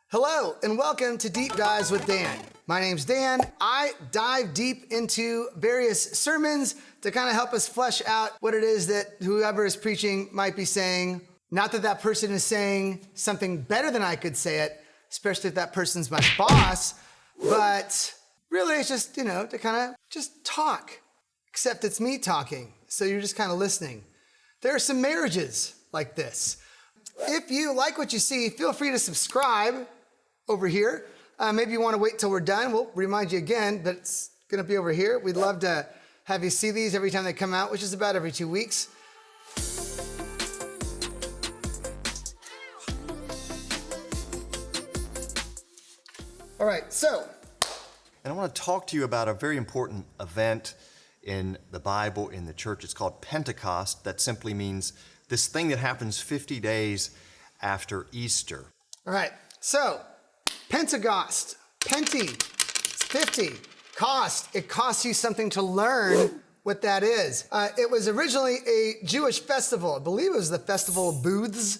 Hello and welcome to Deep Dives with Dan. My name's Dan. I dive deep into various sermons to kind of help us flesh out what it is that whoever is preaching might be saying. Not that that person is saying something better than I could say it, especially if that person's my boss, but really it's just, to kind of just talk, except it's me talking. So you're just kind of listening. There are some marriages like this. If you like what you see, feel free to subscribe over here. Maybe you want to wait till we're done. We'll remind you again, but it's going to be over here. We'd love to have you see these every time they come out, which is about every 2 weeks. All right, And I want to talk to you about a very important event in the Bible, in the church. It's called Pentecost. That simply means this thing that happens 50 days after Easter. All right, so Pentecost, Penti, it's 50. Cost, it costs you something to learn what that is. It was originally a Jewish festival. I believe it was the Festival of Booths.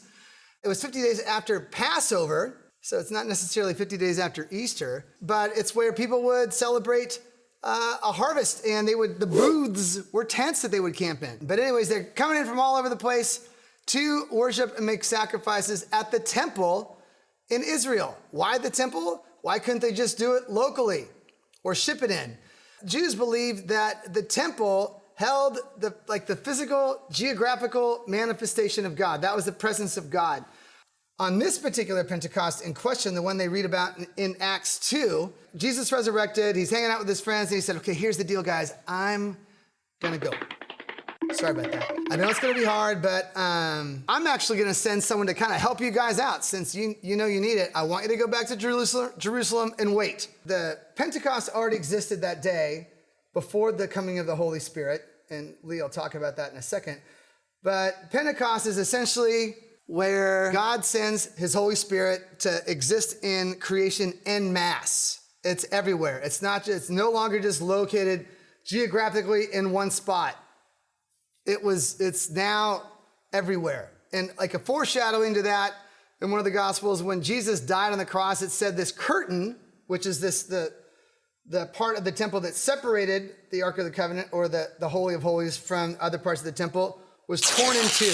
It was 50 days after Passover, so it's not necessarily 50 days after Easter, but it's where people would celebrate a harvest, and the booths were tents that they would camp in. But anyways, they're coming in from all over the place to worship and make sacrifices at the temple in Israel. Why the temple? Why couldn't they just do it locally or ship it in? Jews believed that the temple held the physical, geographical manifestation of God. That was the presence of God. On this particular Pentecost in question, the one they read about in Acts 2, Jesus resurrected, he's hanging out with his friends, and he said, okay, here's the deal, guys. I'm gonna go. Sorry about that. I know it's gonna be hard, but I'm actually gonna send someone to kind of help you guys out since you know you need it. I want you to go back to Jerusalem and wait. The Pentecost already existed that day before the coming of the Holy Spirit, and Leigh will talk about that in a second. But Pentecost is essentially where God sends his Holy Spirit to exist in creation en masse. It's everywhere. It's no longer just located geographically in one spot. It's now everywhere. And like a foreshadowing to that, in one of the Gospels, when Jesus died on the cross, it said this curtain, which is the part of the temple that separated the Ark of the Covenant or the Holy of Holies from other parts of the temple, was torn in two.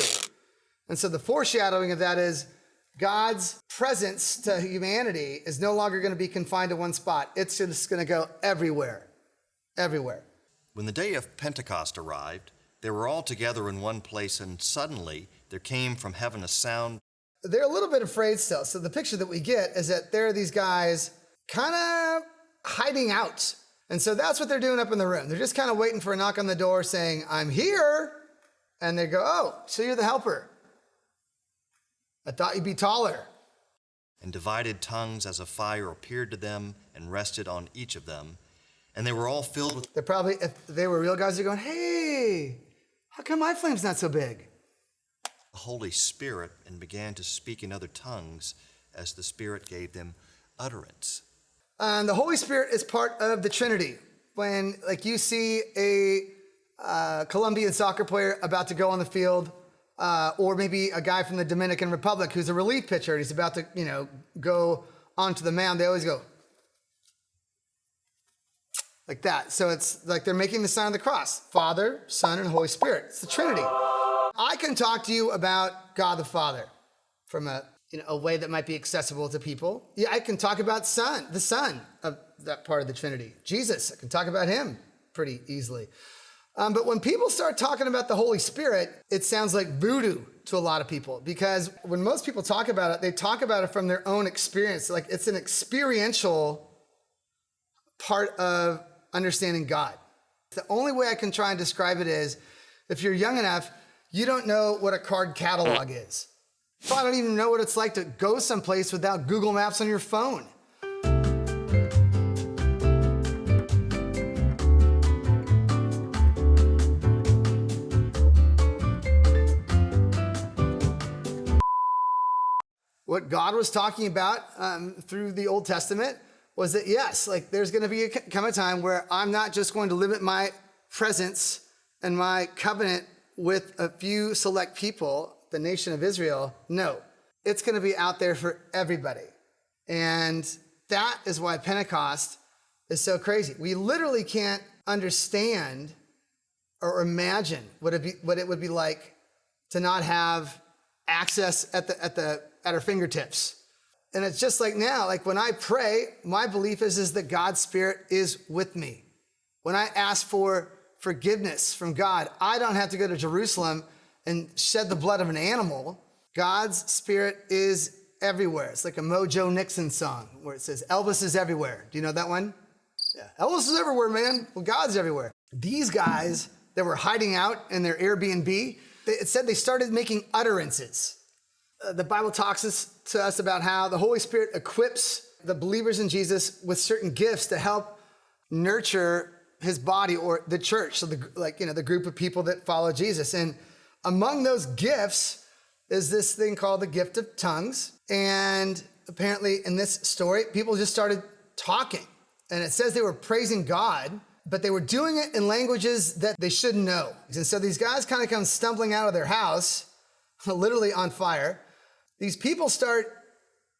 And so the foreshadowing of that is God's presence to humanity is no longer going to be confined to one spot. It's just going to go everywhere, everywhere. When the day of Pentecost arrived, they were all together in one place, and suddenly there came from heaven a sound. They're a little bit afraid still. So the picture that we get is that there are these guys kind of hiding out. And so that's what they're doing up in the room. They're just kind of waiting for a knock on the door saying, I'm here. And they go, oh, so you're the helper. I thought you'd be taller. And divided tongues as a fire appeared to them and rested on each of them. And they were all filled with... They're probably, if they were real guys, they're going, hey, how come my flame's not so big? The Holy Spirit, and began to speak in other tongues as the Spirit gave them utterance. The Holy Spirit is part of the Trinity. When you see a Colombian soccer player about to go on the field, or maybe a guy from the Dominican Republic who's a relief pitcher and he's about to, go onto the mound, they always go like that. So it's like they're making the sign of the cross. Father, Son, and Holy Spirit. It's the Trinity. I can talk to you about God the Father from a way that might be accessible to people. Yeah, I can talk about the Son of that part of the Trinity. Jesus, I can talk about him pretty easily. But when people start talking about the Holy Spirit, it sounds like voodoo to a lot of people, because when most people talk about it, they talk about it from their own experience. Like it's an experiential part of understanding God. The only way I can try and describe it is, if you're young enough, you don't know what a card catalog is. So I don't even know what it's like to go someplace without Google Maps on your phone. What God was talking about through the Old Testament was that, yes, there's going to come a time where I'm not just going to limit my presence and my covenant with a few select people, the nation of Israel. No, it's going to be out there for everybody. And that is why Pentecost is so crazy. We literally can't understand or imagine what it would be like to not have access at our fingertips. And it's just like now, like when I pray, my belief is that God's Spirit is with me. When I ask for forgiveness from God, I don't have to go to Jerusalem and shed the blood of an animal. God's Spirit is everywhere. It's like a Mojo Nixon song where it says, Elvis is everywhere. Do you know that one? Yeah, Elvis is everywhere, man. Well, God's everywhere. These guys that were hiding out in their Airbnb, it said they started making utterances. The Bible talks to us about how the Holy Spirit equips the believers in Jesus with certain gifts to help nurture his body or the church. So the group of people that follow Jesus. And among those gifts is this thing called the gift of tongues. And apparently in this story, people just started talking. And it says they were praising God, but they were doing it in languages that they shouldn't know. And so these guys kind of come stumbling out of their house, literally on fire. These people start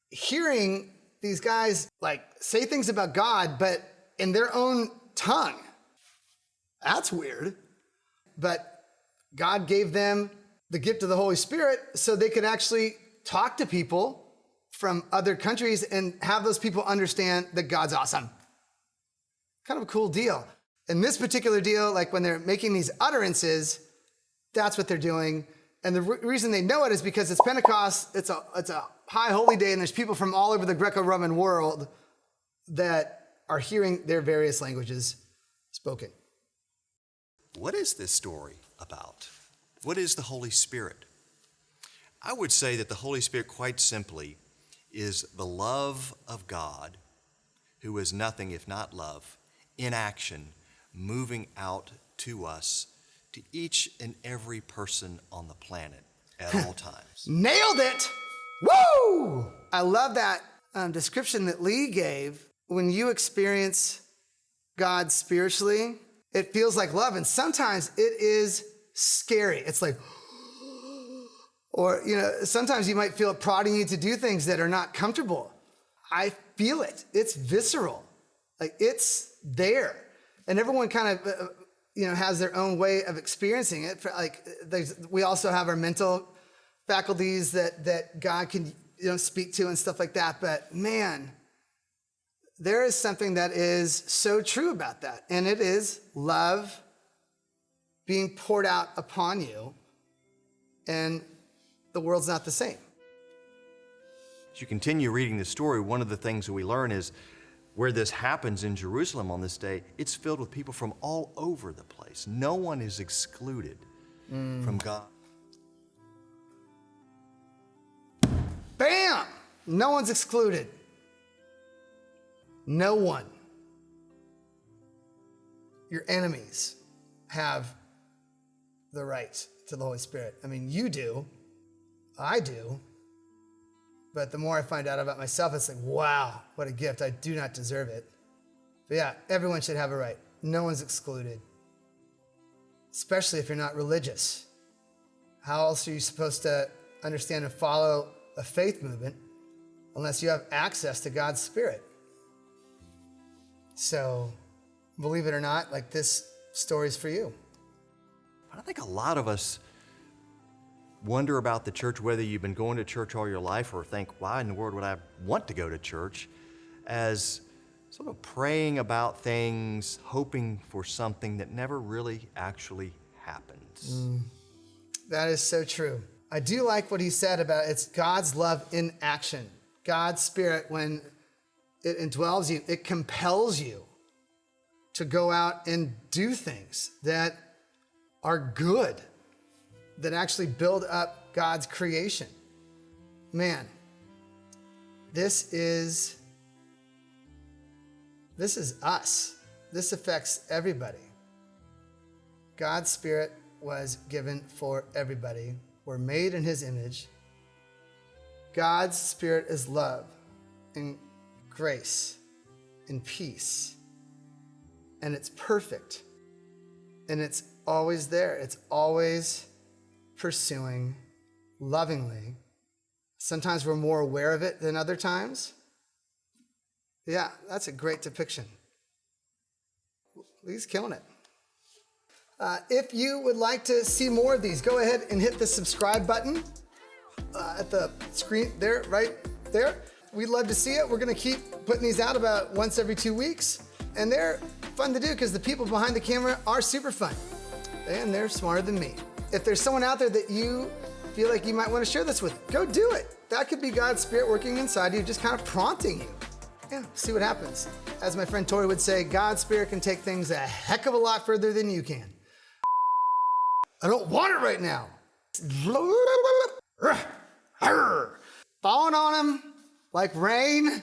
hearing these guys like say things about God, but in their own tongue. That's weird. But God gave them the gift of the Holy Spirit so they could actually talk to people from other countries and have those people understand that God's awesome. Kind of a cool deal. In this particular deal, like when they're making these utterances, that's what they're doing. And the reason they know it is because it's Pentecost, it's a high holy day, and there's people from all over the Greco-Roman world that are hearing their various languages spoken. What is this story about? What is the Holy Spirit? I would say that the Holy Spirit, quite simply, is the love of God, who is nothing if not love, in action, moving out to us, to each and every person on the planet at all times. Nailed it! Woo! I love that description that Leigh gave. When you experience God spiritually, it feels like love, and sometimes it is scary. It's like, or, sometimes you might feel it prodding you to do things that are not comfortable. I feel it. It's visceral. Like, it's there. And everyone kind of, has their own way of experiencing it. We also have our mental faculties that God can, speak to and stuff like that. But man, there is something that is so true about that. And it is love being poured out upon you, and the world's not the same. As you continue reading the story, one of the things that we learn is where this happens in Jerusalem on this day, it's filled with people from all over the place. No one is excluded from God. Bam! No one's excluded. No one. Your enemies have the right to the Holy Spirit. I mean, you do. I do. But the more I find out about myself, it's like, wow, what a gift. I do not deserve it. But yeah, everyone should have a right. No one's excluded. Especially if you're not religious. How else are you supposed to understand and follow a faith movement unless you have access to God's Spirit? So, believe it or not, like, this story's for you. I think a lot of us wonder about the church, whether you've been going to church all your life or think, why in the world would I want to go to church, as sort of praying about things, hoping for something that never really actually happens. That is so true. I do like what he said about it's God's love in action. God's Spirit, when it indwells you, it compels you to go out and do things that are good, that actually build up God's creation. Man, this is us. This affects everybody. God's Spirit was given for everybody. We're made in his image. God's Spirit is love and grace and peace. And it's perfect. And it's always there. It's always pursuing lovingly. Sometimes we're more aware of it than other times, Yeah, that's a great depiction. Leigh's killing it. If you would like to see more of these, go ahead and hit the subscribe button at the screen there, right there. We'd love to see it. We're gonna keep putting these out about once every 2 weeks. And they're fun to do because the people behind the camera are super fun. And they're smarter than me. If there's someone out there that you feel like you might want to share this with, go do it. That could be God's Spirit working inside you, just kind of prompting you. Yeah, see what happens. As my friend Tori would say, God's Spirit can take things a heck of a lot further than you can. I don't want it right now. Falling on him like rain.